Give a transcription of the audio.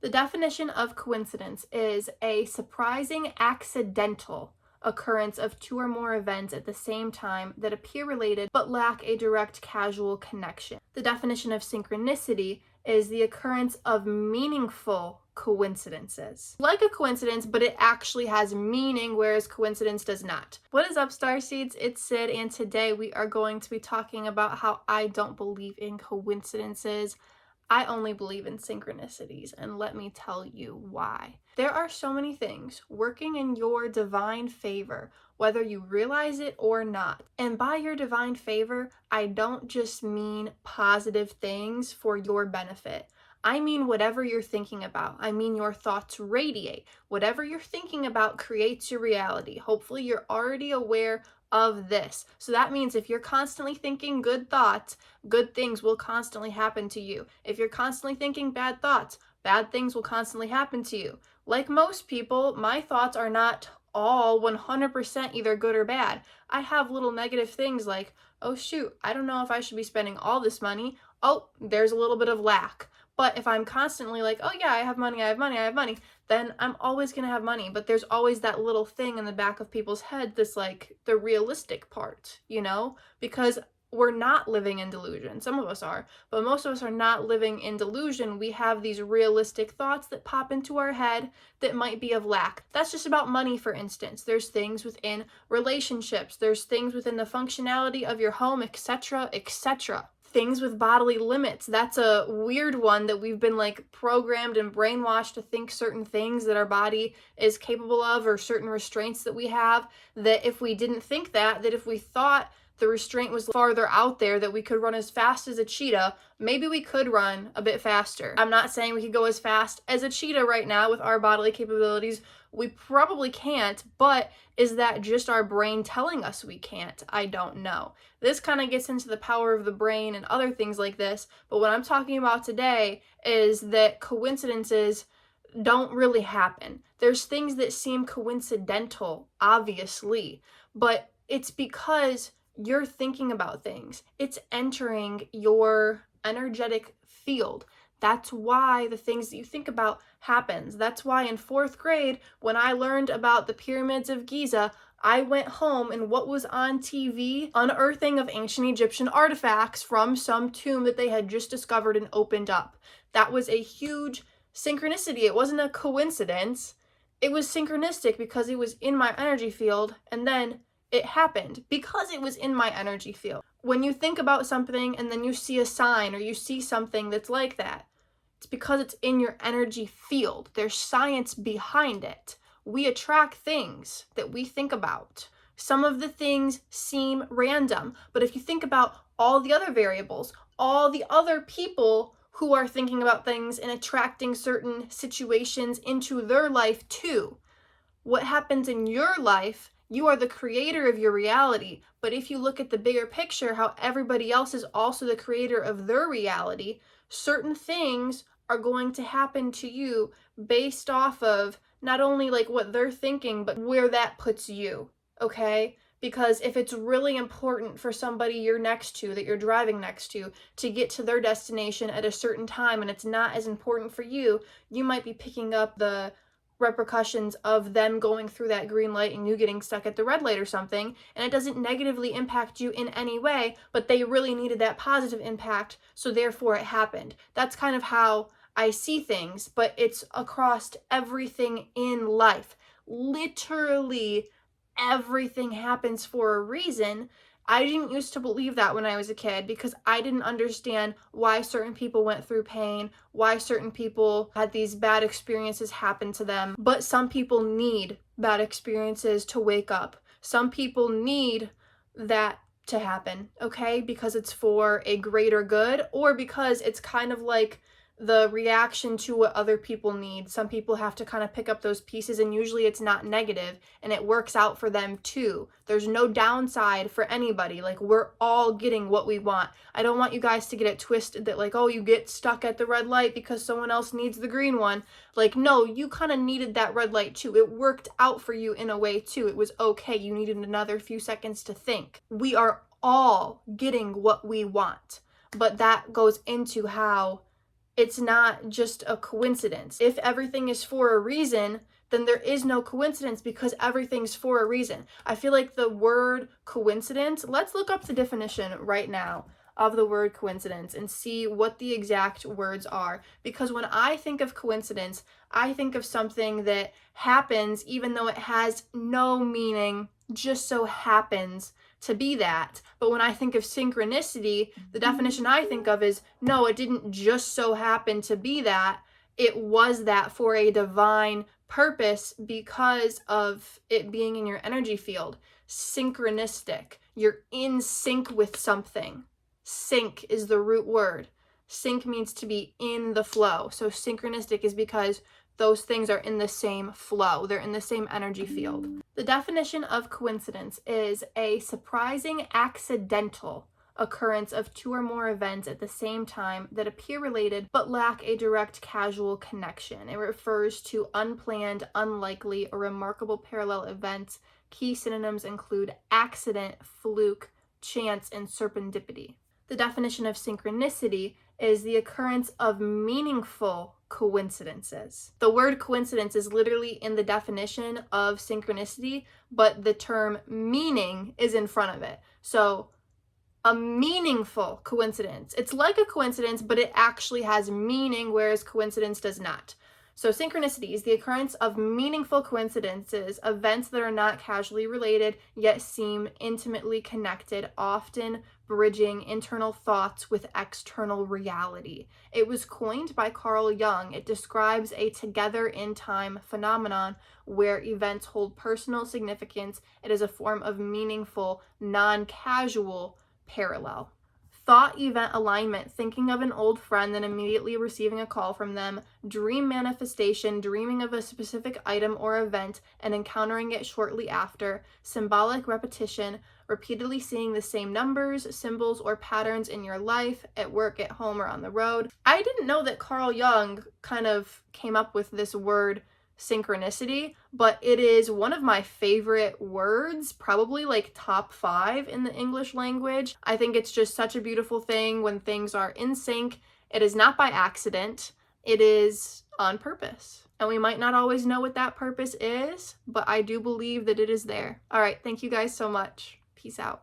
The definition of coincidence is a surprising accidental occurrence of two or more events at the same time that appear related but lack a direct causal connection. The definition of synchronicity is the occurrence of meaningful coincidences. Like a coincidence, but it actually has meaning, whereas coincidence does not. What is up, Starseeds? It's Sid, and today we are going to be talking about how I don't believe in coincidences. I only believe in synchronicities, and let me tell you why. There are so many things working in your divine favor, whether you realize it or not. And by your divine favor, I don't just mean positive things for your benefit. I mean whatever you're thinking about. I mean your thoughts radiate. Whatever you're thinking about creates your reality. Hopefully you're already aware of this. So that means if you're constantly thinking good thoughts, good things will constantly happen to you. If you're constantly thinking bad thoughts, bad things will constantly happen to you. Like most people, my thoughts are not all 100% either good or bad. I have little negative things like, oh shoot, I don't know if I should be spending all this money. Oh, there's a little bit of lack. But if I'm constantly like, oh yeah, I have money, then I'm always going to have money. But there's always that little thing in the back of people's head that's like the realistic part, because we're not living in delusion. Some of us are, but most of us are not living in delusion. We have these realistic thoughts that pop into our head that might be of lack. That's just about money, for instance. There's things within relationships. There's things within the functionality of your home, etc., etc. Things with bodily limits. That's a weird one that we've been programmed and brainwashed to think certain things that our body is capable of, or certain restraints that we have, that if we didn't think that if we thought the restraint was farther out there, that we could run as fast as a cheetah, maybe we could run a bit faster. I'm not saying we could go as fast as a cheetah right now with our bodily capabilities. We probably can't, but is that just our brain telling us we can't? I don't know. This kind of gets into the power of the brain and other things like this, but what I'm talking about today is that coincidences don't really happen. There's things that seem coincidental, obviously, but it's because you're thinking about things. It's entering your energetic field. That's why the things that you think about happens. That's why in 4th grade, when I learned about the pyramids of Giza, I went home and what was on TV? Unearthing of ancient Egyptian artifacts from some tomb that they had just discovered and opened up. That was a huge synchronicity. It wasn't a coincidence. It was synchronistic because it was in my energy field, and then it happened because it was in my energy field. When you think about something and then you see a sign or you see something that's like that, it's because it's in your energy field. There's science behind it. We attract things that we think about. Some of the things seem random, but if you think about all the other variables, all the other people who are thinking about things and attracting certain situations into their life too, what happens in your life, you are the creator of your reality. But if you look at the bigger picture, how everybody else is also the creator of their reality, certain things are going to happen to you based off of not only what they're thinking, but where that puts you, okay? Because if it's really important for somebody you're next to, that you're driving next to get to their destination at a certain time, and it's not as important for you, you might be picking up the repercussions of them going through that green light and you getting stuck at the red light or something, and it doesn't negatively impact you in any way, but they really needed that positive impact, so therefore it happened. That's kind of how I see things, but it's across everything in life. Literally everything happens for a reason. I didn't used to believe that when I was a kid because I didn't understand why certain people went through pain, why certain people had these bad experiences happen to them. But some people need bad experiences to wake up. Some people need that to happen, okay? Because it's for a greater good, or because it's kind of like the reaction to what other people need. Some people have to kind of pick up those pieces, and usually it's not negative and it works out for them too. There's no downside for anybody. We're all getting what we want. I don't want you guys to get it twisted that oh, you get stuck at the red light because someone else needs the green one. No, you kind of needed that red light too. It worked out for you in a way too. It was okay. You needed another few seconds to think. We are all getting what we want, but that goes into how it's not just a coincidence. If everything is for a reason, then there is no coincidence because everything's for a reason. I feel like the word coincidence, let's look up the definition right now of the word coincidence and see what the exact words are. Because when I think of coincidence, I think of something that happens even though it has no meaning, just so happens to be that. But when I think of synchronicity, the definition I think of is, no, it didn't just so happen to be that. It was that for a divine purpose because of it being in your energy field. Synchronistic. You're in sync with something. Sync is the root word. Sync means to be in the flow. So synchronistic is because those things are in the same flow. They're in the same energy field. The definition of coincidence is a surprising accidental occurrence of two or more events at the same time that appear related but lack a direct causal connection. It refers to unplanned, unlikely, or remarkable parallel events. Key synonyms include accident, fluke, chance, and serendipity. The definition of synchronicity is the occurrence of meaningful coincidences. The word coincidence is literally in the definition of synchronicity, but the term meaning is in front of it. So a meaningful coincidence. It's like a coincidence, but it actually has meaning, whereas coincidence does not. So synchronicity is the occurrence of meaningful coincidences, events that are not causally related, yet seem intimately connected, often bridging internal thoughts with external reality. It was coined by Carl Jung. It describes a together in time phenomenon where events hold personal significance. It is a form of meaningful, non-causal parallel. Thought event alignment, thinking of an old friend and immediately receiving a call from them. Dream manifestation, dreaming of a specific item or event and encountering it shortly after. Symbolic repetition, repeatedly seeing the same numbers, symbols, or patterns in your life, at work, at home, or on the road. I didn't know that Carl Jung kind of came up with this word synchronicity, but it is one of my favorite words, probably like top 5 in the English language. I think it's just such a beautiful thing when things are in sync. It is not by accident, it is on purpose. And we might not always know what that purpose is, but I do believe that it is there. All right, thank you guys so much. Peace out.